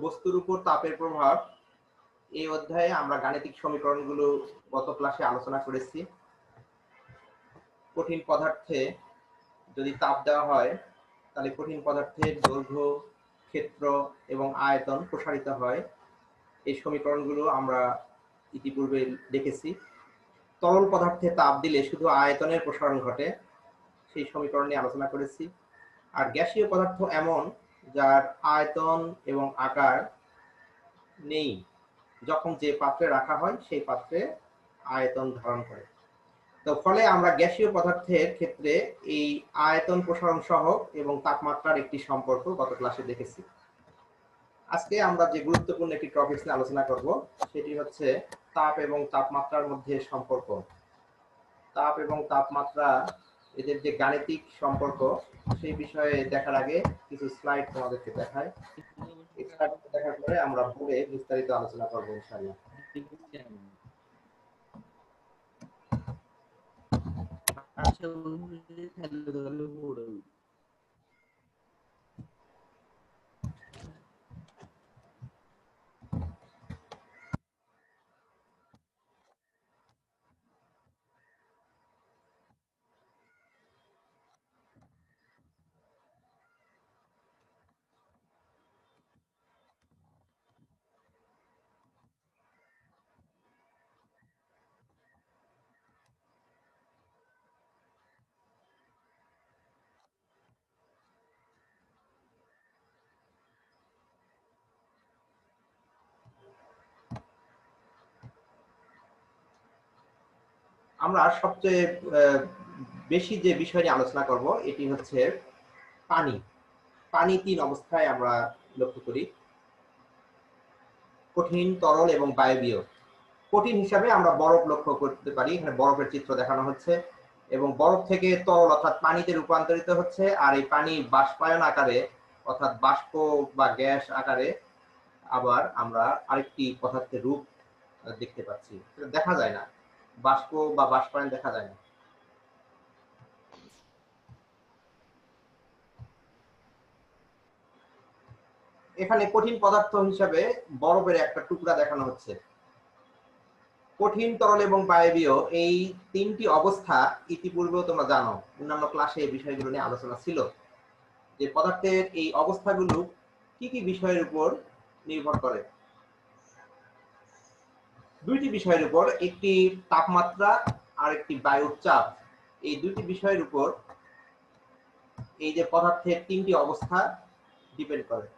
বস্তুর উপর তাপের প্রভাব। এই অধ্যায়ে আমরা গাণিতিক সমীকরণগুলো গত ক্লাসে আলোচনা করেছি। কঠিন পদার্থে যদি তাপ দেওয়া হয় তাহলে কঠিন পদার্থের দৈর্ঘ্য, ক্ষেত্র এবং আয়তন প্রসারিত হয়। এই সমীকরণগুলো আমরা ইতিপূর্বে দেখেছি। তরল পদার্থে তাপ দিলে শুধু আয়তনের প্রসারণ ঘটে, সেই সমীকরণ নিয়ে আলোচনা করেছি। আর গ্যাসীয় পদার্থ এমন যার আয়তন এবং আকার নেই, যখন যে পাত্রে রাখা হয় সেই পাত্রে আয়তন ধারণ করে। তো ফলে আমরা গ্যাসীয় পদার্থের ক্ষেত্রে এই আয়তন প্রসারণ সহগ এবং তাপমাত্রার একটি সম্পর্ক গত ক্লাসে দেখেছি। আজকে আমরা যে গুরুত্বপূর্ণ একটি টপিক নিয়ে আলোচনা করব সেটি হচ্ছে তাপ এবং তাপমাত্রার মধ্যে সম্পর্ক। তাপ এবং তাপমাত্রা এদের যে গাণিতিক সম্পর্ক সেই বিষয়ে দেখার আগে কিছু স্লাইড তোমাদেরকে দেখায়। এই স্লাইড দেখার পরে আমরা পরে বিস্তারিত আলোচনা করব ইনশাআল্লাহ। আমরা সবচেয়ে বেশি যে বিষয় নিয়ে আলোচনা করব এটি হচ্ছে পানি। পানি তিন অবস্থায় আমরা লক্ষ্য করি: কঠিন, তরল এবং বায়বীয়। কঠিন হিসাবে আমরা বরফ লক্ষ্য করতে পারি, এখানে বরফের চিত্র দেখানো হচ্ছে, এবং বরফ থেকে তরল অর্থাৎ পানিতে রূপান্তরিত হচ্ছে। আর এই পানি বাষ্পায়ন আকারে অর্থাৎ বাষ্প বা গ্যাস আকারে আবার আমরা আরেকটি পদার্থের রূপ দেখতে পাচ্ছি, দেখা যায় না, বাষ্প বা বাষ্পায়ন দেখা যায় না। এখানে কঠিন পদার্থ হিসাবে বরফের একটা টুকরা দেখানো হচ্ছে। কঠিন, তরল এবং বায়বীয় এই তিনটি অবস্থা ইতিপূর্বেও তোমরা জানো, অন্যান্য ক্লাসে এই বিষয়গুলো নিয়ে আলোচনা ছিল, যে পদার্থের এই অবস্থাগুলো কি কি বিষয়ের উপর নির্ভর করে। দুইটি বিষয়ের উপর, একটি তাপমাত্রা আর একটি বায়ুর চাপ। এই দুইটি বিষয়ের উপর এই যে পদার্থের তিনটি অবস্থা ডিপেন্ড করে।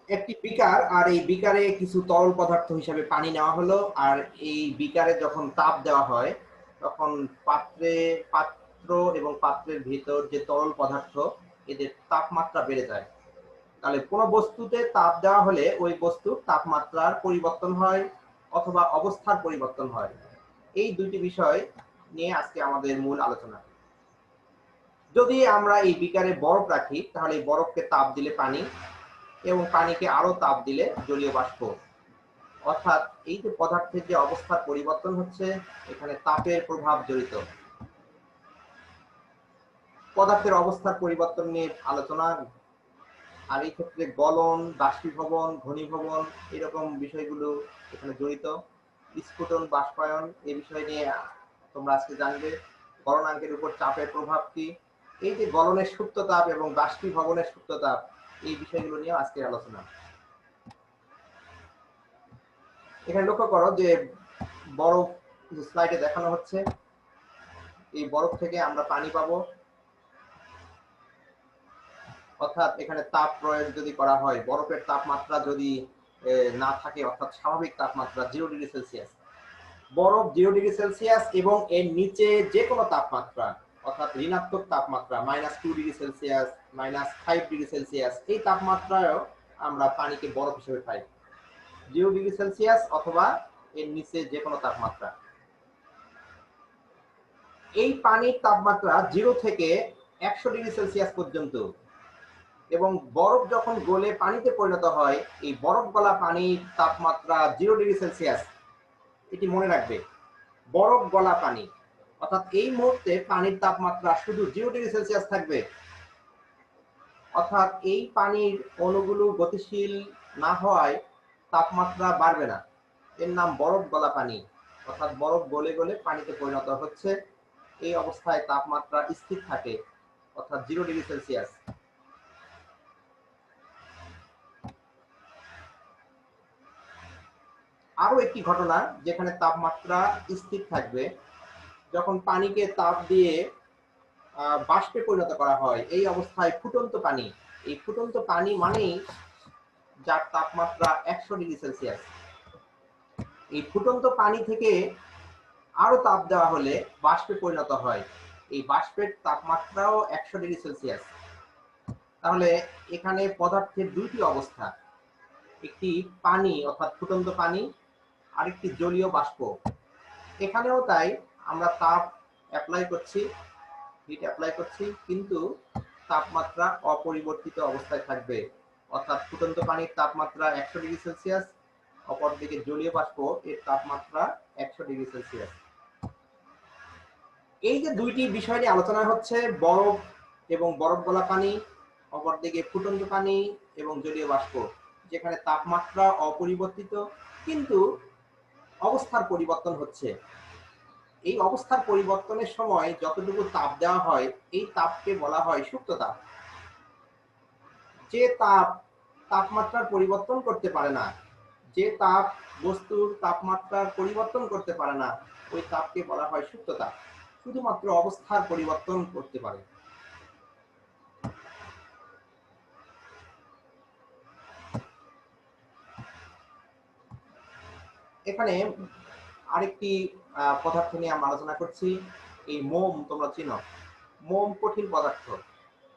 একটি বিকার, আর এই বিকারে কিছু তরল পদার্থ হিসাবে পানি নেওয়া হলো, আর এই বিকারে যখন তাপ দেওয়া হয় তখন পাত্র এবং পাত্রের ভিতর যে তরল পদার্থ এদের তাপমাত্রা বেড়ে যায়। তাহলে কোনো বস্তুতে তাপ দেওয়া হলে ওই বস্তুর তাপমাত্রার পরিবর্তন হয় অথবা অবস্থার পরিবর্তন হয়। এই দুইটি বিষয় নিয়ে আজকে আমাদের মূল আলোচনা। যদি আমরা এই বিকারে বরফ রাখি তাহলে এই বরফকে তাপ দিলে পানি, এবং পানিকে আরো তাপ দিলে জলীয় বাষ্প। অর্থাৎ এই যে পদার্থের যে অবস্থার পরিবর্তন হচ্ছে, এখানে তাপের প্রভাব জড়িত। পদার্থের অবস্থার পরিবর্তন নিয়ে আলোচনা, আর এই ক্ষেত্রে গলন, বাষ্পীভবন, ঘনীভবন এরকম বিষয়গুলো এখানে জড়িত। স্ফুটন, বাষ্পায়ন এই বিষয় নিয়ে তোমরা আজকে জানবে। গলনাঙ্কের উপর চাপের প্রভাব কি, এই যে গলনের সুপ্ত তাপ এবং বাষ্পীভবনের সুপ্ত তাপ, এই বিষয়গুলো নিয়ে আজকে আলোচনা। এখানে লক্ষ্য করো যে বরফ স্লাইডে দেখানো হচ্ছে, এই বরফ থেকে আমরা পানি পাবো। অর্থাৎ এখানে তাপ প্রয়োগ যদি করা হয়, বরফের তাপমাত্রা যদি না থাকে, অর্থাৎ স্বাভাবিক তাপমাত্রা 0 ডিগ্রি সেলসিয়াস, বরফ 0 ডিগ্রি সেলসিয়াস এবং এর নিচে যে কোনো তাপমাত্রা অর্থাৎ ঋণাত্মক তাপমাত্রা -2 ডিগ্রি সেলসিয়াস, -5 ডিগ্রি সেলসিয়াস, এই তাপমাত্রায়ও আমরা পানিকে বরফ হিসেবে পাই। 0 ডিগ্রি সেলসিয়াস অথবা এর নিচে যে কোনো তাপমাত্রা। এই পানির তাপমাত্রা 0 থেকে 100 ডিগ্রি সেলসিয়াস পর্যন্ত, এবং বরফ যখন গলে পানিতে পরিণত হয়, এই বরফ গলা পানির তাপমাত্রা 0 ডিগ্রি সেলসিয়াস। এটি মনে রাখবে, বরফ গলা পানি অর্থাৎ এই মুহূর্তে পানির তাপমাত্রা শুধু 0 ডিগ্রি সেলসিয়াস থাকবে, অর্থাৎ এই পানির অণুগুলো গতিশীল না হওয়ায় তাপমাত্রা বাড়বে না। এর নাম বরফ গলা পানি, অর্থাৎ বরফ গলে গলে পানিতে পরিণত হচ্ছে। এই অবস্থায় তাপমাত্রা স্থির থাকে, অর্থাৎ 0 ডিগ্রি সেলসিয়াস। আরো একটি ঘটনা যেখানে তাপমাত্রা স্থির থাকবে, যখন পানিকে তাপ দিয়ে বাষ্পে পরিণত করা হয়, এই অবস্থায় ফুটন্ত পানি। এই ফুটন্ত পানি মানেই যার তাপমাত্রা 100 ডিগ্রি সেলসিয়াস। এই ফুটন্ত পানি থেকে আরো তাপ দেওয়া হলে বাষ্পে পরিণত হয়, এই বাষ্পের তাপমাত্রাও 100 ডিগ্রি সেলসিয়াস। তাহলে এখানে পদার্থের দুইটি অবস্থা, একটি পানি অর্থাৎ ফুটন্ত পানি, আরেকটি জলীয় বাষ্প। এখানেও তাই, আমরা তাপ অ্যাপ্লাই করছি, হিট অ্যাপ্লাই করছি, কিন্তু তাপমাত্রা অপরিবর্তিত অবস্থায় থাকবে, অর্থাৎ ফুটন্ত পানির তাপমাত্রা 100 ডিগ্রি সেলসিয়াস, অপরদিকে জলীয় বাষ্প এর তাপমাত্রা 100 ডিগ্রি সেলসিয়াস। এই যে দুইটি বিষয় নিয়ে আলোচনা হচ্ছে, বরফ এবং বরফ গলা পানি, অপরদিকে ফুটন্ত পানি এবং জলীয় বাষ্প, যেখানে তাপমাত্রা অপরিবর্তিত কিন্তু অবস্থার পরিবর্তন হচ্ছে। এই অবস্থার পরিবর্তনের সময় যতটুকু তাপ দেওয়া হয়, এই তাপকে বলা হয় সুপ্ত তাপ। যে তাপ তাপমাত্রার পরিবর্তন করতে পারে না, যে তাপ বস্তুর তাপমাত্রার পরিবর্তন করতে পারে না, ওই তাপকে বলা হয় সুপ্ত তাপ। শুধুমাত্র অবস্থার পরিবর্তন করতে পারে। এখানে আরেকটি পদার্থ নিয়ে আমরা আলোচনা করছি, এই মোম। তোমরা চিনো মোম কঠিন পদার্থ।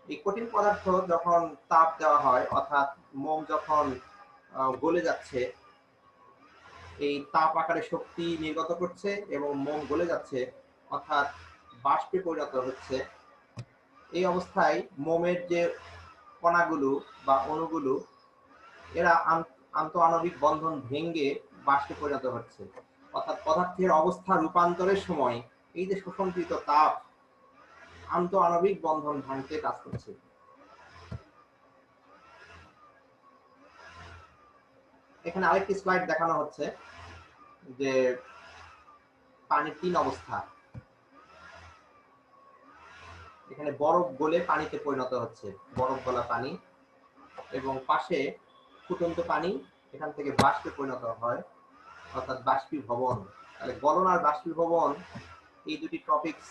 এই কঠিন পদার্থ যখন তাপ দেওয়া হয়, অর্থাৎ মোম যখন গলে যাচ্ছে, এই তাপ আকারে শক্তি নির্গত করছে এবং মোম গলে যাচ্ছে, অর্থাৎ বাষ্পে পরিণত হচ্ছে। এই অবস্থায় মোমের যে কণাগুলো বা অণুগুলো, এরা আন্তঃআণবিক বন্ধন ভেঙে বাষ্পে পরিণত হচ্ছে। অর্থাৎ পদার্থের অবস্থা রূপান্তরের সময় এই যে শোষণকৃত তাপ আন্তঃআণবিক বন্ধন ভাঙতে কাজ করছে। এখানে আরেকটি স্লাইড দেখানো হচ্ছে যে পানির 3 অবস্থা। এখানে বরফ গলে পানিতে পরিণত হচ্ছে, বরফ গলা পানি, এবং পাশে ফুটন্ত পানি, এখান থেকে বাষ্পে পরিণত হয়, অর্থাৎ বাষ্পীভবন। তাহলে গলন আর বাষ্পীভবন এই দুটি টপিকস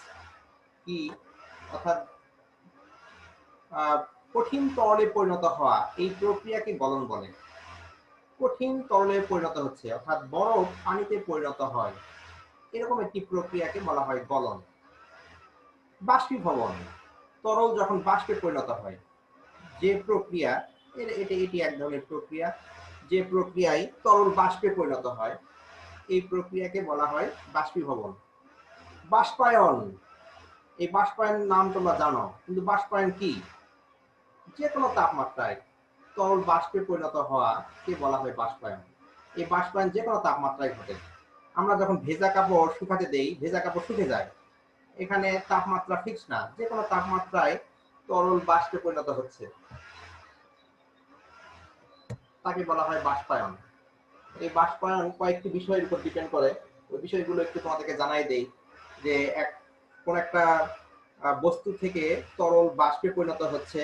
কি? অর্থাৎ কঠিন তরলে পরিণত হওয়া, এই প্রক্রিয়াকে গলন বলে। কঠিন তরলে পরিণত হচ্ছে, অর্থাৎ বরফ পানিতে পরিণত হয়, এরকম একটি প্রক্রিয়াকে বলা হয় গলন। বাষ্পীভবন, তরল যখন বাষ্পে পরিণত হয়, যে প্রক্রিয়া, এটি এক ধরনের প্রক্রিয়া, যে প্রক্রিয়ায় তরল বাষ্পে পরিণত হয়, এই প্রক্রিয়াকে বলা হয় বাষ্পীভবন। বাষ্পায়ন, এই বাষ্পায়ন নাম তোমরা জানো, কিন্তু বাষ্পায়ন কি? যে কোনো তাপমাত্রায় তরল বাষ্পে পরিণত হওয়া কে বলা হয় বাষ্পায়ন। এই বাষ্পায়ন যে কোনো তাপমাত্রায় ঘটে। আমরা যখন ভেজা কাপড় শুকাতে দেই, ভেজা কাপড় শুকে যায়, এখানে তাপমাত্রা ফিক্স না, যে কোনো তাপমাত্রায় তরল বাষ্পে পরিণত হচ্ছে, তাকে বলা হয় বাষ্পায়ন। এই বাষ্পায়ন কয়েকটি বিষয়ের উপর ডিপেন্ড করে, ওই বিষয়গুলো একটু তোমাদেরকে জানাই দেই। যে কোন একটা বস্তু থেকে তরল বাষ্পে পরিণত হচ্ছে,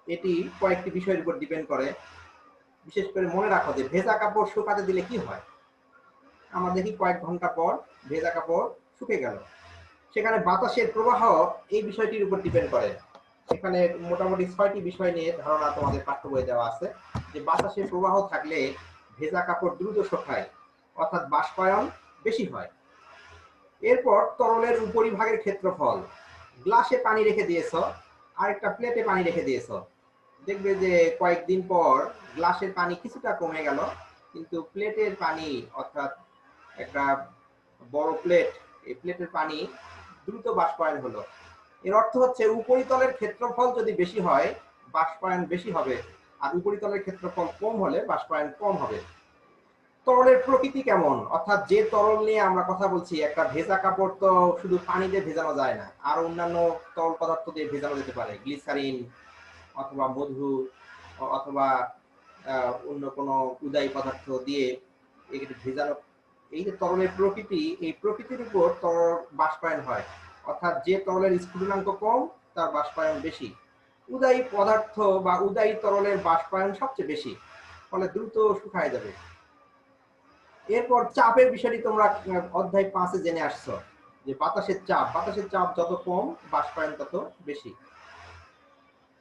এটি কয়েকটি বিষয়ের উপর ডিপেন্ড করে। বিশেষ করে মনে রাখো যে ভেজা কাপড় শুকাতে দিলে কি হয়, আমরা দেখি কয়েক ঘন্টা পর ভেজা কাপড় শুকে গেল, সেখানে বাতাসের প্রবাহ এই বিষয়টির উপর ডিপেন্ড করে। এখানে মোটামুটি 6টি বিষয় নিয়ে ধারণা তোমাদের পাঠ্য বইয়ে দেওয়া আছে, যে বাতাসের প্রবাহ থাকলে ভেজা কাপড় দ্রুত শুকায়, অর্থাৎ বাষ্পায়ন বেশি হয়। এরপর তরলের উপরিভাগের ক্ষেত্রফল, গ্লাসে পানি রেখে দিয়েছ, আরেকটা প্লেটে পানি রেখে দিয়েছ, দেখবে যে কয়েকদিন পর গ্লাসের পানি কিছুটা কমে গেল, কিন্তু প্লেটের পানি, অর্থাৎ একটা বড় প্লেট, এই প্লেটের পানি দ্রুত বাষ্পায়ন হলো। এর অর্থ হচ্ছে উপরিতলের ক্ষেত্রফল যদি বেশি হয়, বাষ্পায়ন বেশি হবে, আর উপরিতলের ক্ষেত্রফল কম হলে বাষ্পায়ন কম হবে। তরলের প্রকৃতি কেমন, অর্থাৎ যে তরল নিয়ে আমরা কথা বলছি, একটা ভেজা কাপড় তো শুধু পানি দিয়ে ভেজানো যায় না, আর অন্যান্য তরল পদার্থ দিয়ে ভেজানো যেতে পারে, গ্লিসারিন অথবা মধু অথবা অন্য কোনো উদাই পদার্থ দিয়ে এগুলি ভেজানো। এই যে তরলের প্রকৃতি, এই প্রকৃতির উপর তরল বাষ্পায়ন হয়, অর্থাৎ যে তরলের স্ফুটনাঙ্ক কম তার বাষ্পায়ন বেশি। উদাই পদার্থ বা উদাই তরলের বাষ্পায়ন সবচেয়ে বেশি, ফলে দ্রুত শুকায় যাবে। এরপর চাপের বিষয়টি তোমরা অধ্যায় 5-এ জেনে আসছো, যে বাতাসের চাপ যত কম বাষ্পায়ন তত বেশি,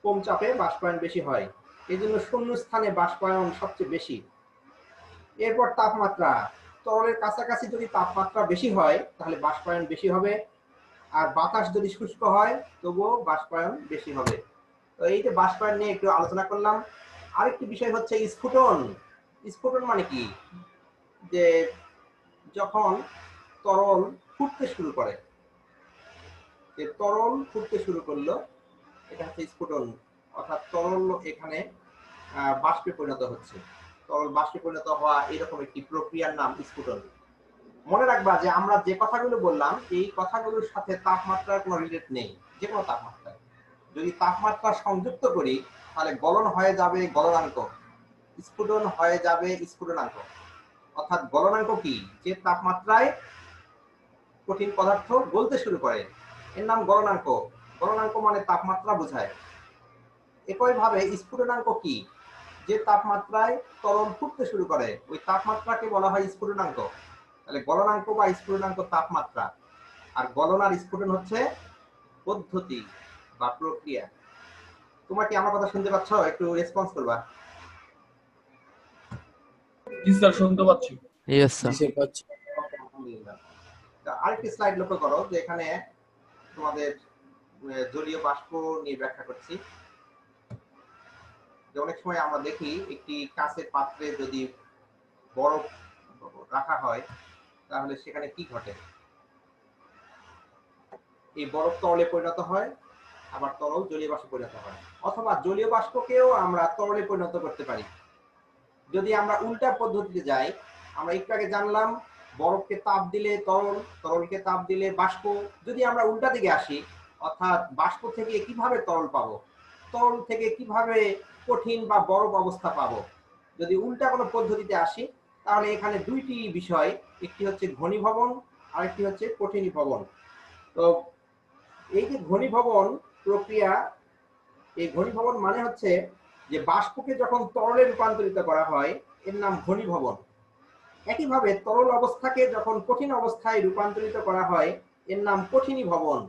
কম চাপে বাষ্পায়ন বেশি হয়, এই জন্য শূন্য স্থানে বাষ্পায়ন সবচেয়ে বেশি। এরপর তাপমাত্রা, তরলের কাছাকাছি যদি তাপমাত্রা বেশি হয় তাহলে বাষ্পায়ন বেশি হবে, আর বাতাস যদি শুষ্ক হয় তবুও বাষ্পায়ন বেশি হবে। তো এই যে বাষ্পায়ন নিয়ে একটু আলোচনা করলাম। আরেকটি বিষয় হচ্ছে স্ফুটন। স্ফুটন মানে কি, যে যখন তরল ফুটতে শুরু করে, যে তরল ফুটতে শুরু করলো, এটা হচ্ছে স্ফুটন, অর্থাৎ তরল এখানে বাষ্পে পরিণত হচ্ছে। তরল বাষ্পে পরিণত হওয়া এরকম একটি প্রক্রিয়ার নাম স্ফুটন। মনে রাখবা যে আমরা যে কথাগুলো বললাম এই কথাগুলোর সাথে তাপমাত্রার কোনো রিলেট নেই। যে কোনো তাপমাত্রায় যদি তাপমাত্রা সংযুক্ত করি তাহলে গলন হয়ে যাবে গলনাঙ্ক, স্ফুটন হয়ে যাবে স্ফুটনাঙ্ক। অর্থাৎ গলনাঙ্ক কি, যে তাপমাত্রায় কঠিন পদার্থ গলতে শুরু করে এর নাম গলনাঙ্ক। গলনাঙ্ক মানে তাপমাত্রা বোঝায়। একইভাবে স্ফুটনাঙ্ক কি, যে তাপমাত্রায় তরল ফুটতে শুরু করে ওই তাপমাত্রাকে বলা হয় স্ফুটনাঙ্ক। তাহলে গলনাঙ্ক বা স্ফুটনাঙ্ক তাপমাত্রা, আর গলন আর স্ফুটন হচ্ছে পদ্ধতি বা প্রক্রিয়া। তোমরা কি আমার কথা শুনতে পাচ্ছ? একটু রেসপন্স করবা। জি স্যার, শুনতে পাচ্ছি। Yes sir. আলহামদুলিল্লাহ। আরেকটি স্লাইড লক্ষ্য করো, যে এখানে তোমাদের জলীয় বাষ্প নিয়ে ব্যাখ্যা করছি। যে অনেক সময় আমরা দেখি একটি কাঁচের পাত্রে যদি বরফ রাখা হয় তাহলে সেখানে কি ঘটে, এই বরফ তরলে পরিণত হয়, আবার তরল জলীয় বাষ্পে পরিণত হয়, অথবা জলীয় বাষ্পকেও আমরা তরলে পরিণত করতে পারি। যদি আমরা উল্টা পদ্ধতিতে যাই, আমরা একটু আগে জানলাম বরফকে তাপ দিলে তরল, তরলকে তাপ দিলে বাষ্প। যদি আমরা উল্টা দিকে আসি, অর্থাৎ বাষ্প থেকে কিভাবে তরল পাবো, তরল থেকে কিভাবে কঠিন বা বরফ অবস্থা পাবো, যদি উল্টা কোনো পদ্ধতিতে আসি তাহলে এখানে দুইটি বিষয়, একটি হচ্ছে ঘনীভবন আর একটি হচ্ছে কঠিনীভবন। তো এই যে ঘনীভবন প্রক্রিয়া, এই ঘনীভবন মানে হচ্ছে যে বাষ্পকে যখন তরলে রূপান্তরিত করা হয় এর নাম ঘনীভবন। একইভাবে তরল অবস্থাকে যখন কঠিন অবস্থায় রূপান্তরিত করা হয় এর নাম কঠিনীভবন।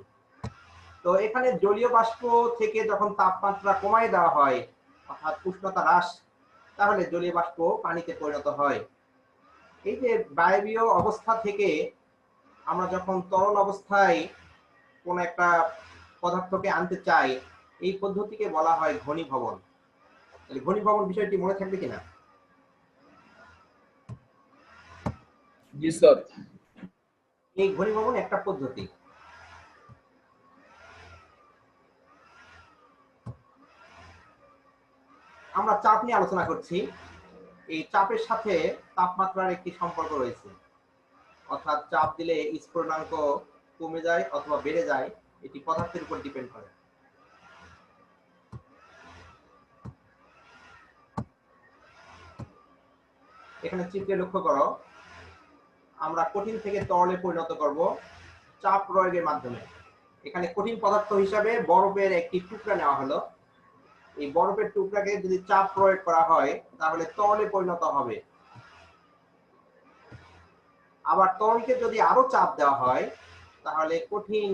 তো এখানে জলীয় বাষ্প থেকে যখন তাপমাত্রা কমায় দেওয়া হয়, অর্থাৎ উষ্ণতা হ্রাস, তাহলে জলীয় বাষ্প পানিতে পরিণত হয়। এই যে বায়বীয় অবস্থা থেকে আমরা যখন তরল অবস্থায় কোন একটা পদার্থকে আনতে চাই, এই পদ্ধতিকে বলা হয় ঘনীভবন। তাহলে ঘনীভবন বিষয়টি মনে থাকবে কিনা? জি স্যার। এই ঘনীভবন একটা পদ্ধতি। আমরা চাপ নিয়ে আলোচনা করছি। এই চাপের সাথে তাপমাত্রার একটি সম্পর্ক রয়েছে, অর্থাৎ চাপ দিলে স্ফুটনাঙ্ক কমে যায় অথবা বেড়ে যায়, এটি পদার্থের উপর ডিপেন্ড করে। এখানে চিত্রে লক্ষ্য করো, আমরা কঠিন থেকে তরলে পরিণত করব চাপ প্রয়োগের মাধ্যমে। এখানে কঠিন পদার্থ হিসাবে বরফের একটি টুকরা নেওয়া হলো। এই বরফের টুকরাকে যদি চাপ প্রয়োগ করা হয় তাহলে তরলে পরিণত হবে। আবার তরলকে যদি আরো চাপ দেওয়া হয় তাহলে কঠিন,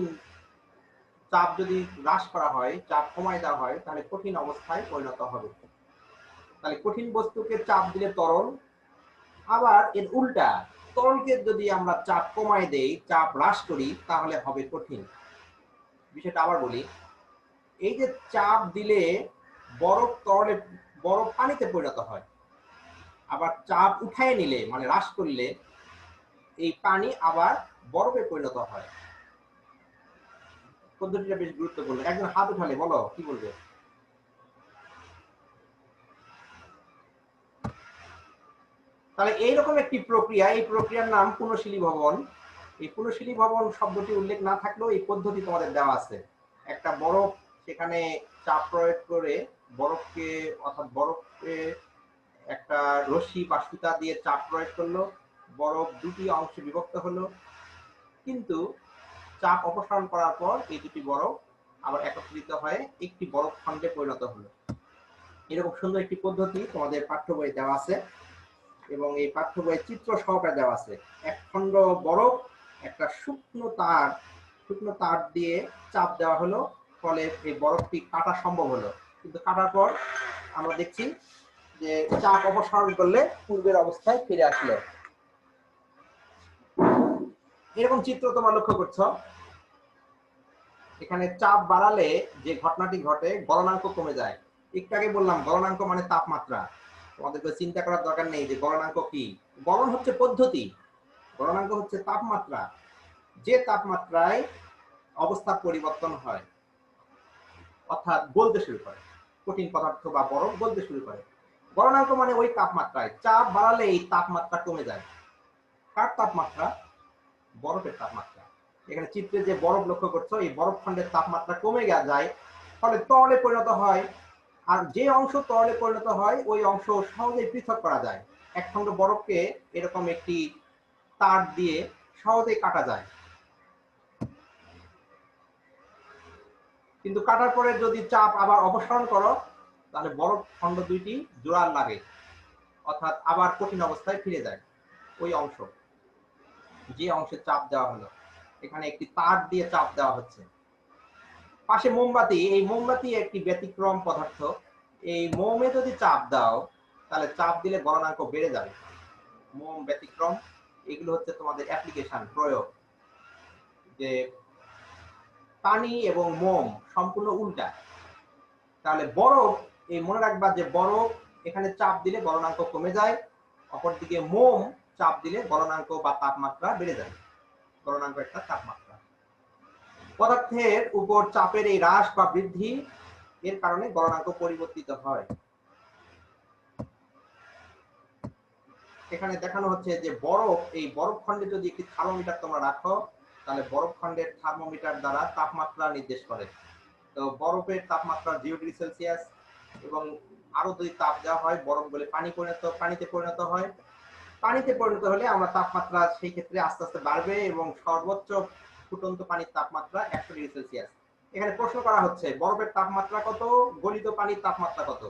চাপ যদি হ্রাস করা হয়, চাপ কমায় দেওয়া হয়, তাহলে কঠিন অবস্থায় পরিণত হবে। তাহলে কঠিন বস্তুকে চাপ দিলে তরল, আবার এর উল্টা তরলকে যদি আমরা চাপ কমায় দেই, চাপ হ্রাস করি, তাহলে হবে কঠিন। বিষয়টা আবার বলি, এই যে চাপ দিলে বরফ তরলে, বরফ পানিতে পরিণত হয়, আবার চাপ উঠায় নিলে মানে হ্রাস করলে এই পানি আবার বরফে পরিণত হয়। পদ্ধতিটা বেশ গুরুত্বপূর্ণ। একজন হাত উঠালে বলো কি বলবে? তাহলে এইরকম একটি প্রক্রিয়া, এই প্রক্রিয়ার নাম পুনঃশীলী ভবন। এই পুনঃশীলী ভবন শব্দটি উল্লেখ না থাকলেও এই পদ্ধতি তোমাদের দেওয়া আছে। একটা বরফ, সেখানে চাপ প্রয়োগ করে বরফকে, অর্থাৎ বরফকে একটা রশ্মি বা সুতা দিয়ে চাপ প্রয়োগ করলো, বরফ দুটি অংশে বিভক্ত হলো, কিন্তু চাপ অপসারণ করার পর এই দুটি বরফ আবার একত্রিত হয়ে একটি বরফ খণ্ডে পরিণত হলো। এরকম সুন্দর একটি পদ্ধতি তোমাদের পাঠ্য বই দেওয়া আছে, এবং এই পাঠ্য বইয়ে চিত্র সহকারে দেওয়া আছে। এক খণ্ড বরফ একটা শুকনো তার দিয়ে চাপ দেওয়া হলো, ফলে এই বরফটি কাটা সম্ভব হলো। কিন্তু কাটার পর আমরা দেখছি যে চাপ অপসারণ করলে পূর্বের অবস্থায় ফিরে আসলো। এরকম চিত্র তোমরা লক্ষ্য করছো। এখানে চাপ বাড়ালে যে ঘটনাটি ঘটে, গলনাঙ্ক কমে যায়। একটু আগে বললাম গলনাঙ্ক মানে তাপমাত্রা। তোমাদেরকে চিন্তা করার দরকার নেই যে গলনাঙ্ক কি। গলন হচ্ছে পদ্ধতি, গলনাঙ্ক হচ্ছে তাপমাত্রা। যে তাপমাত্রায় অবস্থার পরিবর্তন হয়, অর্থাৎ গলতে শুরু করে, কঠিন পদার্থ বা বরফ গলতে শুরু করে। গলনাঙ্ক মানে ওই তাপমাত্রায় চাপ বাড়ালে এই তাপমাত্রা কমে যায়। কার তাপমাত্রা? বরফের তাপমাত্রা। এখানে চিত্রে যে বরফ লক্ষ্য করছো, এই বরফ খণ্ডের তাপমাত্রা কমে যায়, ফলে তরলে পরিণত হয়। আর যে অংশ তরলে পরিণত হয় ওই অংশ সহজেই পৃথক করা যায়। এক খণ্ড বরফকে এরকম একটি তার দিয়ে সহজেই কাটা যায়, কিন্তু কাটার পরে যদি চাপ আবার অপসারণ করো, তাহলে বরফ খণ্ড দুইটি জোড়ার লাগে, অর্থাৎ আবার কঠিন অবস্থায় ফিরে যায় ওই অংশ, যে অংশে চাপ দেওয়া হলো। এখানে একটি তার দিয়ে চাপ দেওয়া হচ্ছে। পাশে মোমবাতি, এই মোমবাতি একটি ব্যতিক্রম পদার্থ। এই মোমে যদি চাপ দাও, তাহলে চাপ দিলে গলনাঙ্ক বেড়ে যাবে। মোম ব্যতিক্রম। এগুলো হচ্ছে তোমাদের অ্যাপ্লিকেশন, প্রয়োগ। যে পানি এবং মোম সম্পূর্ণ উল্টা। তাহলে বরফ, এই মনে রাখবা যে বরফ এখানে চাপ দিলে গলনাঙ্ক কমে যায়, অপরদিকে মোম চাপ দিলে গলনাঙ্ক বা তাপমাত্রা বেড়ে যায়। গলনাঙ্ক একটা তাপমাত্রা। পদার্থের উপর চাপের এই হ্রাস বা বৃদ্ধি, এর কারণে গলনাঙ্ক পরিবর্তিত হয়। এখানে দেখানো হচ্ছে যে বরফ, এই বরফ খণ্ডে যদি একটি থার্মোমিটার তোমরা রাখো, তাহলে বরফ খণ্ডের থার্মোমিটার দ্বারা তাপমাত্রা নির্দেশ করে। তো বরফের তাপমাত্রা 0 ডিগ্রি সেলসিয়াস, এবং আরো যদি তাপ দেওয়া হয় বরফ গলে পানিতে পরিণত হয়। পানিতে পরিণত হলে আমরা তাপমাত্রা সেই ক্ষেত্রে আস্তে আস্তে বাড়বে, এবং সর্বোচ্চ ফুটন্ত পানির তাপমাত্রা 100 ডিগ্রি সেলসিয়াস। এখানে প্রশ্ন করা হচ্ছে বরফের তাপমাত্রা কত, গলিত পানির তাপমাত্রা কত?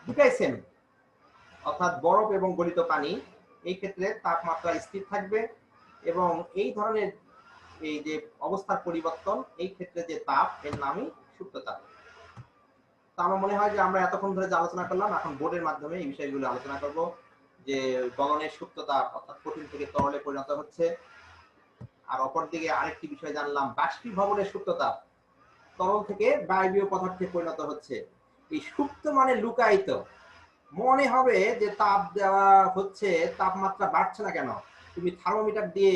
দুটাই সেম, অর্থাৎ বরফ এবং গলিত পানি, এই ক্ষেত্রে তাপমাত্রা স্থির থাকবে, এবং এই ধরনের এই যে অবস্থার পরিবর্তন, এই ক্ষেত্রে যে তাপ, এর নামই সুপ্ত তাপ। তো আমার মনে হয় যে আমরা এতক্ষণ ধরে যে আলোচনা করলাম, এখন বোর্ডের মাধ্যমে এই বিষয়গুলো আলোচনা করব, যে গলনের সুপ্ত তাপ অর্থাৎ কঠিন থেকে তরলে পরিণত হচ্ছে। আর অপরদিকে আরেকটি বিষয় জানলাম, বাষ্পীভবনের সুপ্ত তাপ, তরল থেকে বায়বীয় পদার্থে পরিণত হচ্ছে। এই সুপ্ত মানে লুকায়িত। মনে হবে যে তাপ দেওয়া হচ্ছে, তাপমাত্রা বাড়ছে না কেন, তুমি থার্মোমিটার দিয়ে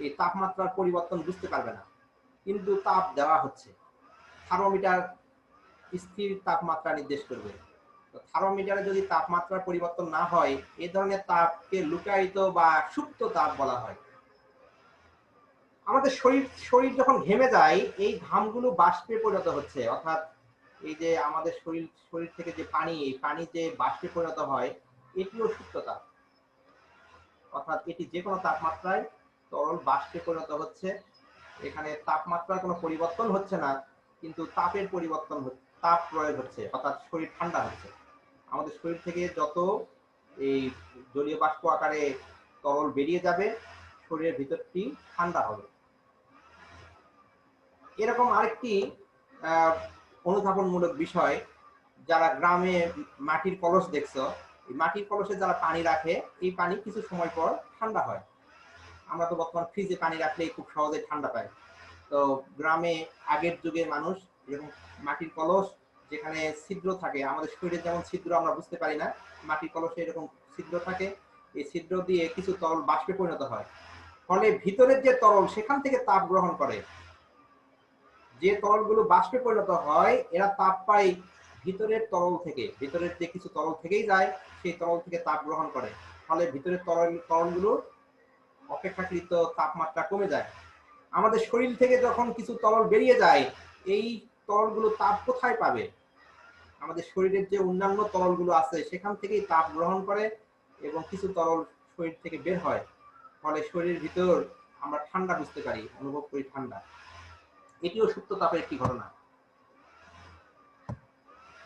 এই তাপমাত্রার পরিবর্তন বুঝতে পারবে না, কিন্তু তাপ দেওয়া হচ্ছে। থার্মোমিটার স্থির তাপমাত্রা নির্দেশ করবে। তো থার্মোমিটারে যদি তাপমাত্রার পরিবর্তন না হয়, এই ধরনের তাপকে লুকায়িত বা সুপ্ত তাপ বলা হয়। আমাদের শরীর যখন ঘেমে যায়, এই ঘামগুলো বাষ্পে পরিণত হচ্ছে, অর্থাৎ এই যে আমাদের শরীর থেকে যে পানি, এই পানি যে বাষ্পে পরিণত হয়, এটিও সুপ্ত তাপ। অর্থাৎ এটি যে কোনো তাপমাত্রায় তরল বাষ্পে পরিণত হচ্ছে। এখানে তাপমাত্রার কোনো পরিবর্তন হচ্ছে না, কিন্তু তাপের পরিবর্তন, তাপ প্রয়োগ হচ্ছে, অর্থাৎ শরীর ঠান্ডা হচ্ছে। আমাদের শরীর থেকে যত এই জলীয় বাষ্প আকারে তরল বেরিয়ে যাবে, শরীরের ভিতরটি ঠান্ডা হবে। এরকম আরেকটি অনুধাবনমূলক বিষয়, যারা গ্রামে মাটির কলস দেখছো, এই মাটির কলসে যারা পানি রাখে, এই পানি কিছু সময় পর ঠান্ডা হয়। আমরা তো বর্তমান ফ্রিজে পানি রাখলেই খুব সহজে ঠান্ডা পাই। তো গ্রামে আগের যুগে মানুষ এরকম মাটির কলস, যেখানে ছিদ্র থাকে, আমাদের শরীরে যেমন ছিদ্র আমরা বুঝতে পারি না, মাটির কলসে এরকম ছিদ্র থাকে, এই ছিদ্র দিয়ে কিছু তরল বাষ্পে পরিণত হয়, ফলে ভিতরের যে তরল সেখান থেকে তাপ গ্রহণ করে। যে তরলগুলো বাষ্পে পরিণত হয়, এরা তাপ পায় ভিতরের তরল থেকে, ভিতরের যে কিছু তরল থেকেই যায় সেই তরল থেকে তাপ গ্রহণ করে, ফলে ভিতরের তরলগুলো অপেক্ষাকৃত তাপমাত্রা কমে যায়। আমাদের শরীর থেকে যখন কিছু তরল বেরিয়ে যায়, এই তরলগুলো তাপ কোথায় পাবে? আমাদের শরীরের যে অন্যান্য তরলগুলো আছে সেখান থেকেই তাপ গ্রহণ করে এবং কিছু তরল শরীর থেকে বের হয়, ফলে শরীরের ভিতর আমরা ঠান্ডা বুঝতে পারি, অনুভব করি ঠান্ডা। এটিও সুপ্ত তাপের একটি ঘটনা।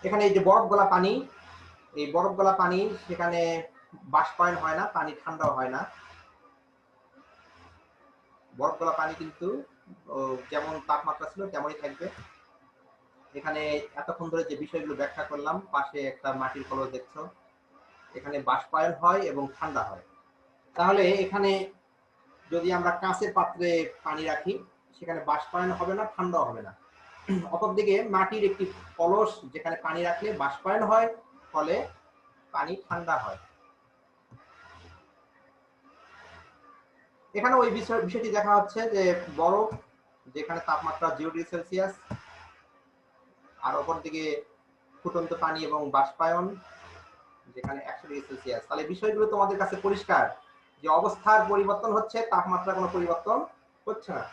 এখানে এই যে বরফ গলা পানি, এই বরফ গলা পানি সেখানে বাষ্পায়ন হয় না, পানি ঠান্ডাও হয় না। বরফ গলা পানি কিন্তু যেমন তাপমাত্রা ছিল তেমনই থাকবে। এখানে এতক্ষণ ধরে যে বিষয়গুলো ব্যাখ্যা করলাম, পাশে একটা মাটির কলস দেখছো, এখানে বাষ্পায়ন হয় এবং ঠান্ডা হয়। তাহলে এখানে যদি আমরা কাঁচের পাত্রে পানি রাখি, সেখানে বাষ্পায়ন হবে না, ঠান্ডাও হবে না। অপরদিকে মাটির একটি কলস যেখানে পানি রাখলে বাষ্পায়ন হয়, ফলে পানি ঠান্ডা হয়। এখানে ওই বিষয়টি দেখা হচ্ছে যে বরফ যেখানে তাপমাত্রা 0 ডিগ্রি সেলসিয়াস, আর অপরদিকে ফুটন্ত পানি এবং বাষ্পায়ন যেখানে 100 ডিগ্রি সেলসিয়াস। তাহলে বিষয়গুলো তোমাদের কাছে পরিষ্কার যে অবস্থার পরিবর্তন হচ্ছে, তাপমাত্রা কোনো পরিবর্তন হচ্ছে না।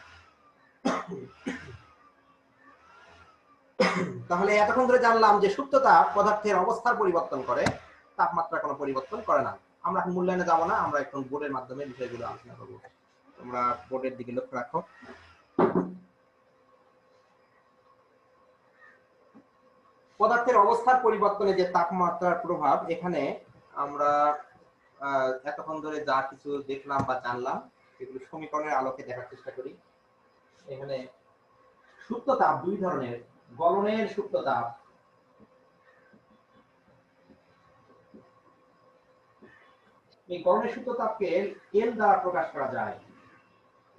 তাহলে এতক্ষণ ধরে জানলাম যে সুপ্ত তাপ পদার্থের অবস্থার পরিবর্তন করে, তাপমাত্রা কোনো পরিবর্তন করে না। আমরা মূল্যায়নে যাব না, আমরা এখন বোর্ডের মাধ্যমে বিষয়গুলো আলোচনা করব। তোমরা বোর্ডের দিকে লক্ষ্য রাখো। পদার্থের অবস্থার পরিবর্তনে যে তাপমাত্রার প্রভাব, এখানে আমরা এতক্ষণ ধরে যা কিছু দেখলাম বা জানলাম সেগুলো সমীকরণের আলোকে দেখার চেষ্টা করি। এখানে সুপ্ত তাপ দুই ধরনের, গলনের সুপ্ত তাপ, এই গলনের সুপ্ত তাপকে এল দ্বারা প্রকাশ করা যায়।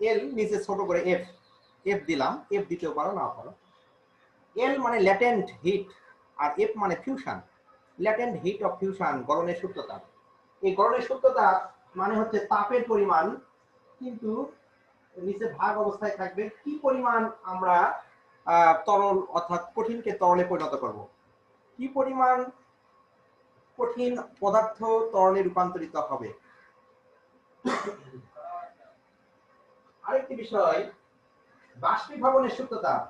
এল নিচে ছোট করে এফ, এফ দিলাম, এফ দিতেও পারো না পারো। এল মানে ল্যাটেন্ট হিট আর এফ মানে fusion. Latent heat of fusion গলনের সুপ্ত তাপ। এই গলনের সুপ্ত তাপ মানে হচ্ছে তাপের পরিমাণ, কিন্তু নিচে ভাগ অবস্থায় থাকবে কি পরিমাণ আমরা তরল অর্থাৎ কঠিনকে তরলে পরিণত করব, কি পরিমাণ কঠিন পদার্থ তরলে রূপান্তরিত হবে। আরেকটি বিষয় বাষ্পীভবনের সুপ্ত তাপ।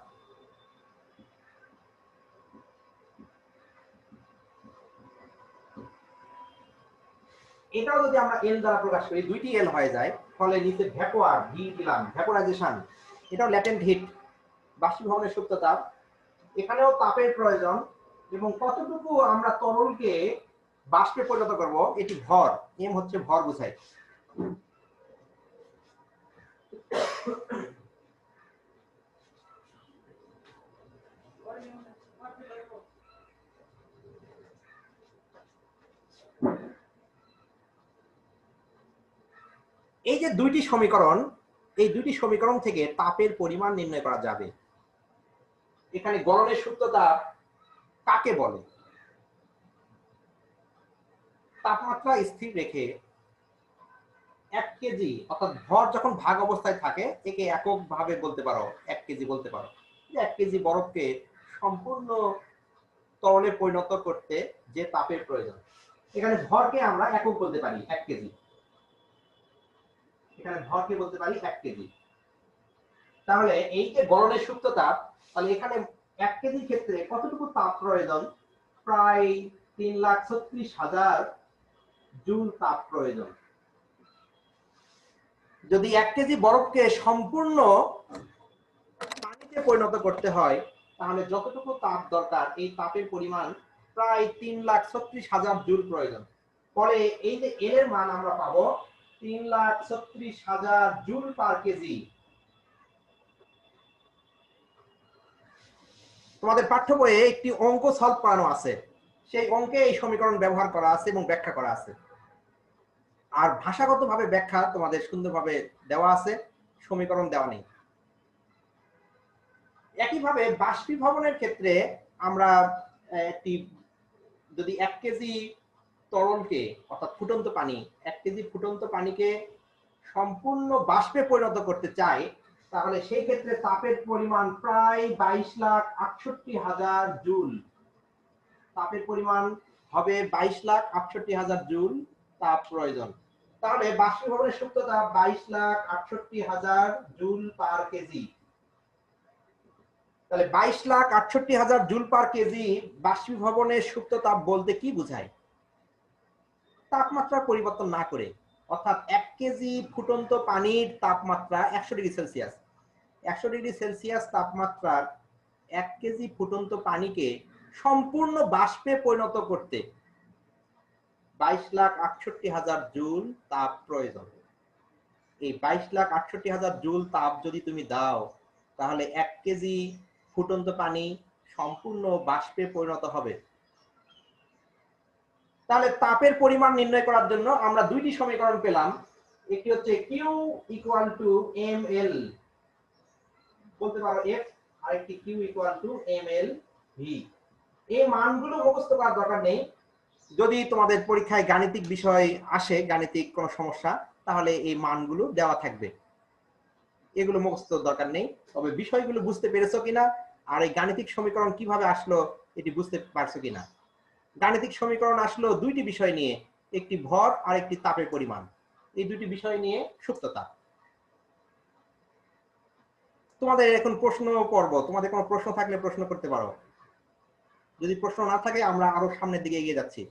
এটাও যদি আমরা এল দ্বারা প্রকাশ করি, দুইটি এল হয়ে যায়, ফলে নিচে ভ্যাপোয়ার ভি দিলাম, ভ্যাপোরাইজেশন, এটাও ল্যাটেন্ট হিট, বাষ্পীভবনের সুপ্ত তাপ। এখানেও তাপের প্রয়োজন, এবং কতটুকু আমরা তরলকে বাষ্পে পরিণত করব, এটি ভর, এম হচ্ছে ভর বোঝায়। এই যে দুইটি সমীকরণ, এই দুইটি সমীকরণ থেকে তাপের পরিমাণ নির্ণয় করা যাবে। এখানে গলনের সুপ্ত তাপ কাকে বলে? তাপমাত্রা স্থির রেখে 1 কেজি অর্থাৎ ভর যখন ভাগ অবস্থায় থাকে, একে একক ভাবে বলতে পারো, 1 কেজি বলতে পারো। 1 কেজি বরফকে সম্পূর্ণ তরলে পরিণত করতে যে তাপের প্রয়োজন, এখানে ভরকে আমরা একক বলতে পারি 1 কেজি। এখানে ভরকে বলতে পারি 1 কেজি। তাহলে এই যে গলনের সুপ্ত তাপ, তাহলে এখানে 1 কেজির ক্ষেত্রে কতটুকু তাপ প্রয়োজন? প্রায় 3,36,000 জুল তাপ প্রয়োজন। যদি 1 কেজি বরফকে সম্পূর্ণ পানিতে পরিণত করতে হয়, তাহলে যতটুকু তাপ দরকার, এই তাপের পরিমাণ প্রায় 3,36,000 জুল প্রয়োজন। ফলে এই যে এল এর মান আমরা পাবো 3,36,000 জুল পার কেজি। তোমাদের পাঠ্য বইয়ে একটি অঙ্ক সলভ করানো আছে, সেই অঙ্কে এই সমীকরণ ব্যবহার করা আছে এবং ব্যাখ্যা করা আছে, আর ভাষাগতভাবে ব্যাখ্যা তোমাদের সুন্দরভাবে দেওয়া আছে, সমীকরণ দেওয়া নেই। একইভাবে বাষ্পীভবনের ক্ষেত্রে আমরা একটি যদি 1 কেজি তরলকে অর্থাৎ ফুটন্ত পানি, 1 কেজি ফুটন্ত পানিকে সম্পূর্ণ বাষ্পে পরিণত করতে চাই, তাহলে সেই ক্ষেত্রে তাপের পরিমাণ প্রায় 22,68,000 জুল। তাপের পরিমাণ হবে 22,68,000 জুল তাপ প্রয়োজন। তাহলে বাষ্পীভবনের সুপ্ত তাপ 22,68,000 জুল পার কেজি। তাহলে 22,68,000 জুল পার কেজি বাষ্পীভবনের সুপ্ত তাপ বলতে কি বোঝায়? তাপমাত্রা পরিবর্তন না করে, অর্থাৎ 1 কেজি ফুটন্ত পানির তাপমাত্রা 100 ডিগ্রি সেলসিয়াস। 100 ডিগ্রি সেলসিয়াস তাপমাত্রার 1 কেজি ফুটন্ত পানিকে সম্পূর্ণ বাষ্পে পরিণত করতে 22,68,000 জুল তাপ প্রয়োজন। এই 22,68,000 জুল তাপ যদি তুমি দাও, তাহলে 1 কেজি ফুটন্ত পানি সম্পূর্ণ বাষ্পে পরিণত হবে। তাহলে তাপের পরিমাণ নির্ণয় করার জন্য আমরা দুইটি সমীকরণ পেলাম। একটি হচ্ছে Q = ml, বলতে পারো F, আরেকটি Q = ml v। এই মানগুলো মুখস্থ করার দরকার নেই। যদি তোমাদের পরীক্ষায় গাণিতিক বিষয় আসে, গাণিতিক কোনো সমস্যা, তাহলে এই মানগুলো দেওয়া থাকবে, এগুলো মুখস্থ দরকার নেই। তবে বিষয়গুলো বুঝতে পেরেছো কিনা আর এই গাণিতিক সমীকরণ কিভাবে আসলো এটি বুঝতে পারছো কিনা। গাণিতিক সমীকরণ আসলো দুইটি বিষয় নিয়ে, একটি ভর আর একটি তাপের পরিমাণ। এই দুইটি বিষয় নিয়ে সুপ্ত তাপ। তোমাদের এখন প্রশ্ন পর্ব, তোমাদের কোনো প্রশ্ন থাকলে প্রশ্ন করতে পারো। যদি প্রশ্ন না থাকে আমরা আরো সামনের দিকে এগিয়ে যাচ্ছি।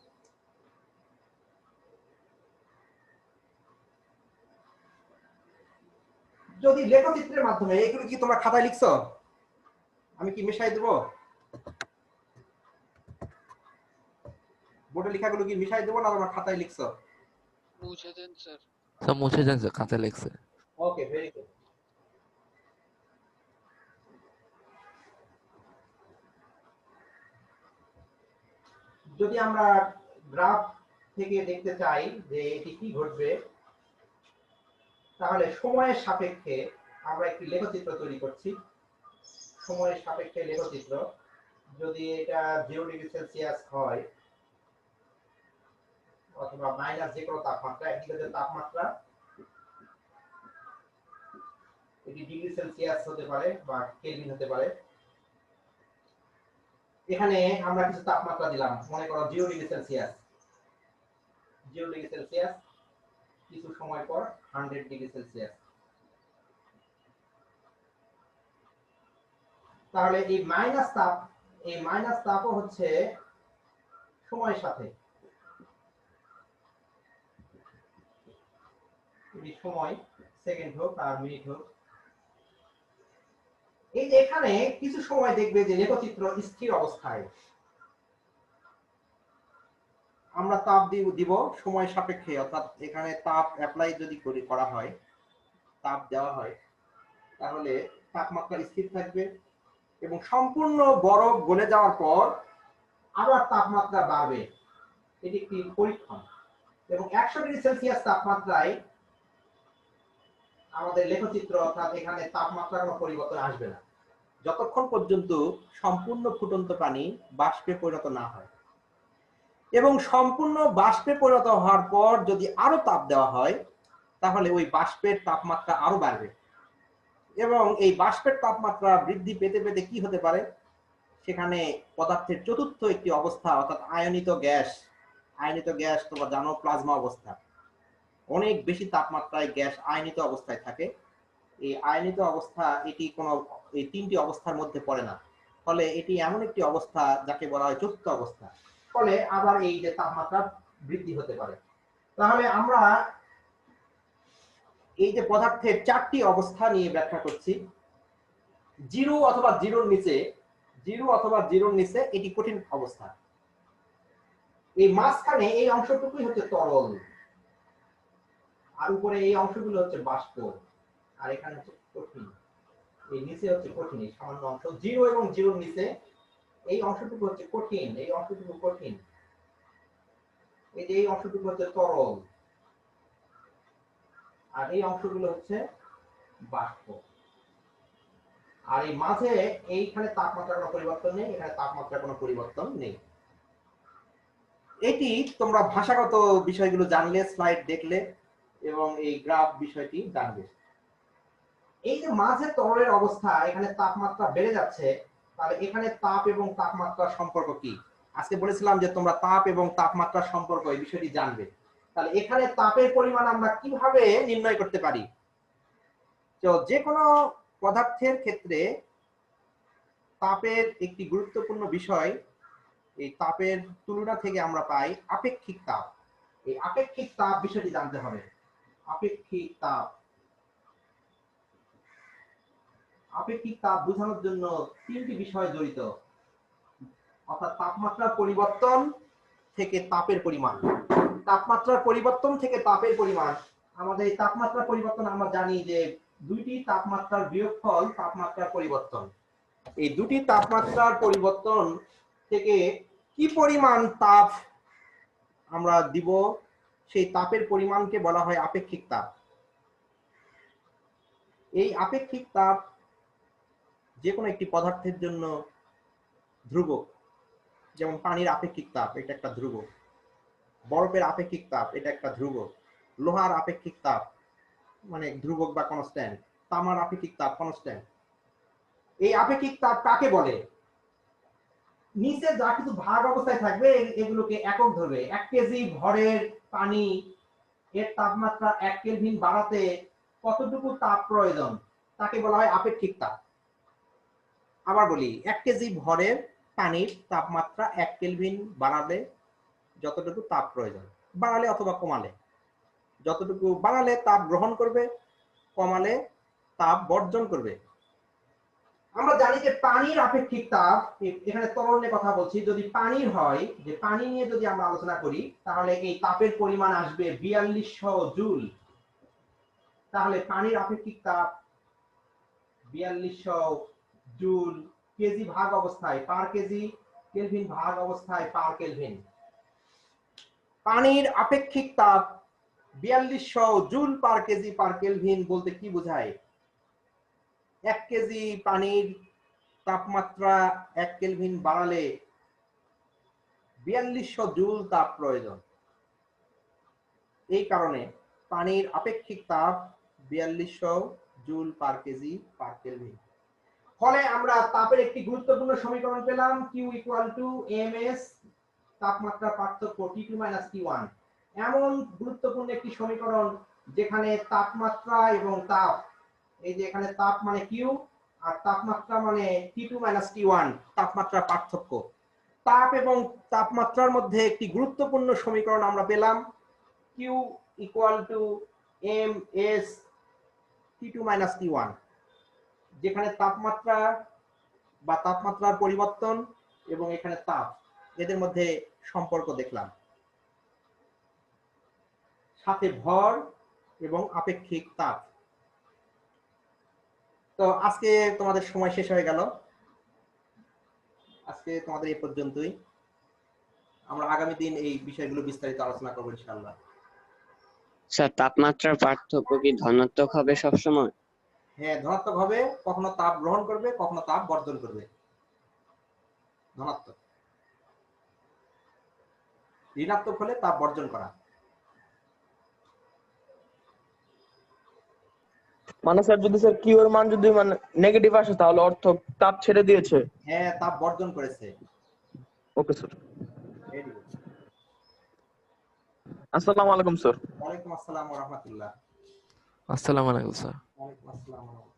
যদি লেখচিত্রের মাধ্যমে, এগুলো কি তোমরা খাতায় লিখছো? আমি কি মিশাই দেবো? বোর্ডে লেখাগুলো কি মিশাই দেবো না তোমরা খাতায় লিখছো? মুছে দেন স্যার। সব মুছে দেন স্যার, খাতায় লিখছে। ওকে, ভেরি গুড। যদি আমরা গ্রাফ থেকে দেখতে চাই যে এটি কি ঘটবে, তাহলে সময়ের সাপেক্ষে আমরা একটি লেখচিত্র তৈরি করছি। সময়ের সাপেক্ষে লেখচিত্র, যদি এটা 0 ডিগ্রি সেলসিয়াস হয় অথবা মাইনাস যে কোনো তাপমাত্রা, একদিকে যে তাপমাত্রা এটি ডিগ্রি সেলসিয়াস হতে পারে বা কেলভিন হতে পারে। এখানে আমরা কিছু তাপমাত্রা দিলাম, মনে করো 0 ডিগ্রি সেলসিয়াস। 0 ডিগ্রি সেলসিয়াস, কিছু সময় পর 100 ডিগ্রি সেলসিয়াস। তাহলে এই মাইনাস তাপও হচ্ছে সময়ের সাথে, এটি সময়, সেকেন্ড হোক আর মিনিট হোক। এই যে এখানে কিছু সময় দেখবে যে লেখচিত্র স্থির অবস্থায়, আমরা তাপ দিব সময় সাপেক্ষে, অর্থাৎ এখানে তাপ অ্যাপ্লাই যদি করা হয়, তাপ দেওয়া হয়, তাহলে তাপমাত্রা স্থির থাকবে এবং সম্পূর্ণ বরফ গলে যাওয়ার পর আবার তাপমাত্রা বাড়বে। এটি একটি পরীক্ষণ। এবং 100 ডিগ্রি সেলসিয়াস তাপমাত্রায় আমাদের লেখচিত্র, অর্থাৎ এখানে তাপমাত্রার কোনো পরিবর্তন আসবে না যতক্ষণ পর্যন্ত সম্পূর্ণ ফুটন্ত পানি বাষ্পে পরিণত না হয়। এবং সম্পূর্ণ বাষ্পে পরিণত হওয়ার পর যদি আরো তাপ দেওয়া হয়, তাহলে ওই বাষ্পের তাপমাত্রা আরো বাড়বে। এবং এই বাষ্পের তাপমাত্রা বৃদ্ধি পেতে পেতে কি হতে পারে, সেখানে পদার্থের চতুর্থ একটি অবস্থা, অর্থাৎ আয়নিত গ্যাস। আয়নিত গ্যাস তোমরা জানো, প্লাজমা অবস্থা। অনেক বেশি তাপমাত্রায় গ্যাস আয়নিত অবস্থায় থাকে। এই আয়নিত অবস্থা, এটি কোনো এই তিনটি অবস্থার মধ্যে পড়ে না, ফলে এটি এমন একটি অবস্থা যাকে বলা হয় চতুর্থ অবস্থা। ফলে আবার এই যে তাপমাত্রা বৃদ্ধি হতে পারে। তাহলে আমরা এই যে পদার্থের চারটি অবস্থা নিয়ে ব্যাখ্যা করছি। 0 অথবা 0-র নিচে এটি কঠিন অবস্থা। এই মাঝখানে এই অংশটুকুই হচ্ছে তরল, আর উপরে এই অংশগুলো হচ্ছে বাষ্প, আর এখানে হচ্ছে কঠিন। এই নিচে হচ্ছে কঠিন, এই সামান্য অংশ 0 এবং 0-র নিচে এই অংশটুকু হচ্ছে কঠিন, এই অংশটুকু কঠিন। এই যে এই অংশটুকু হচ্ছে তরল, আর এই অংশগুলো হচ্ছে বাষ্প। আর এই মাঝে এইখানে তাপমাত্রার কোনো পরিবর্তন নেই, এখানে তাপমাত্রার কোনো পরিবর্তন নেই। এটি তোমরা ভাষাগত বিষয়গুলো জানলে, স্লাইড দেখলে এবং এই গ্রাফ বিষয়টি জানবে। এই যে মাঝে তরলের অবস্থা, এখানে তাপমাত্রা বেড়ে যাচ্ছে, তাহলে এখানে তাপ এবং তাপমাত্রার সম্পর্ক কি? আজকে বলেছিলাম যে তোমরা তাপ এবং তাপমাত্রার সম্পর্ক এই বিষয়টি জানবে। তাহলে এখানে তাপের পরিমাণ আমরা কিভাবে নির্ণয় করতে পারি? তো যে কোনো পদার্থের ক্ষেত্রে তাপের একটি গুরুত্বপূর্ণ বিষয়, এই তাপের তুলনা থেকে আমরা পাই আপেক্ষিক তাপ। এই আপেক্ষিক তাপ বিষয়টি জানতে হবে। আপেক্ষিক তাপ, আপেক্ষিক তাপ বোঝানোর জন্য তিনটি বিষয় জড়িত, অর্থাৎ তাপমাত্রার পরিবর্তন থেকে তাপের পরিমাণ। তাপমাত্রার পরিবর্তন থেকে তাপের পরিমাণ, আমাদের এই তাপমাত্রার পরিবর্তন আমরা জানি যে দুইটি তাপমাত্রার বিয়োগফল তাপমাত্রার পরিবর্তন। এই দুটি তাপমাত্রার পরিবর্তন থেকে কি পরিমাণ তাপ আমরা দিব, সেই তাপের পরিমাণকে বলা হয় আপেক্ষিক তাপ। এই আপেক্ষিক তাপ যে কোনো একটি পদার্থের জন্য ধ্রুবক। যেমন পানির আপেক্ষিক তাপ, এটা একটা ধ্রুবক। বরফের আপেক্ষিক তাপ, এটা একটা ধ্রুবক। লোহার আপেক্ষিক তাপ মানে ধ্রুবক বা কনস্ট্যান্ট। তামার আপেক্ষিক তাপ কনস্ট্যান্ট। এই আপেক্ষিক তাপ কাকে বলে? নিচে যা কিছু ভাগ অবস্থায় থাকবে এগুলোকে একক ধরবে। 1 কেজি ভরের পানি এর তাপমাত্রা 1 কেলভিন বাড়াতে কতটুকু তাপ প্রয়োজন, তাকে বলা হয় আপেক্ষিক তাপ। আবার বলি, 1 কেজি ভরের পানির তাপমাত্রা 1 কেলভিন বাড়ালে যতটুকু তাপ প্রয়োজন, বাড়ালে অথবা কমালে, যতটুকু বাড়ালে তাপ গ্রহণ করবে, কমালে তাপ বর্জন করবে। আমরা জানি যে পানির আপেক্ষিক তাপ, এখানে তরল নিয়ে কথা বলছি, যদি পানির হয়, যে পানি নিয়ে যদি আমরা আলোচনা করি, তাহলে এই তাপের পরিমাণ আসবে 4200 জুল। তাহলে পানির আপেক্ষিক তাপ 4200 জুল কেজি ভাগ অবস্থায় পার কেজি, কেলভিন ভাগ অবস্থায় পার কেলভিন। পানির আপেক্ষিক তাপ 4200 joule per KG per kelvin বলতে কি বোঝায়? 1 কেজি পানির তাপমাত্রা 1 কেলভিন বাড়ালে 4200 জুল তাপ প্রয়োজন। এই কারণে পানির আপেক্ষিক তাপ 4200 joule per KG per kelvin. ফলে আমরা তাপের একটি গুরুত্বপূর্ণ সমীকরণ পেলাম, Q = ms তাপমাত্রা পার্থক্য T2 - T1। এমন গুরুত্বপূর্ণ একটি সমীকরণ যেখানে তাপমাত্রা এবং তাপ, এই যে এখানে তাপ মানে Q আর তাপমাত্রা মানে T2 - T1, তাপমাত্রা পার্থক্য। তাপ এবং তাপমাত্রার মধ্যে একটি গুরুত্বপূর্ণ সমীকরণ আমরা পেলাম, Q = ms T2 - T1, যেখানে তাপমাত্রা বা তাপমাত্রার পরিবর্তন এবং এখানে তাপ, এদের মধ্যে সম্পর্ক দেখলাম, সাথে ভর এবং আপেক্ষিক তাপ। তো আজকে তোমাদের সময় শেষ হয়ে গেল, আজকে তোমাদের এই পর্যন্তই। আমরা আগামী দিন এই বিষয়গুলো বিস্তারিত আলোচনা করবো ইনশাআল্লাহ। স্যার, তাপমাত্রার পার্থক্য কি ধনাত্মক হবে সবসময়? হ্যাঁ, ধনাত্মক হবে। কখনো তাপ গ্রহণ করবে, কখনো তাপ বর্জন করবে, ধনাত্মক। ঋণাত্মক হলে তাপ বর্জন করা। মানে স্যার, যদি স্যার কিউ এর মান যদি মানে নেগেটিভ আসে তাহলে অর্থ তাপ ছেড়ে দিয়েছে। হ্যাঁ, তাপ বর্জন করেছে। Okay sir. Very good. আসসালামু আলাইকুম স্যার। ওয়ালাইকুম আসসালাম ওয়া রাহমাতুল্লাহ। আসসালামু আলাইকুম স্যার। ওয়ালাইকুম আসসালাম ওয়া রাহমাতুল্লাহ।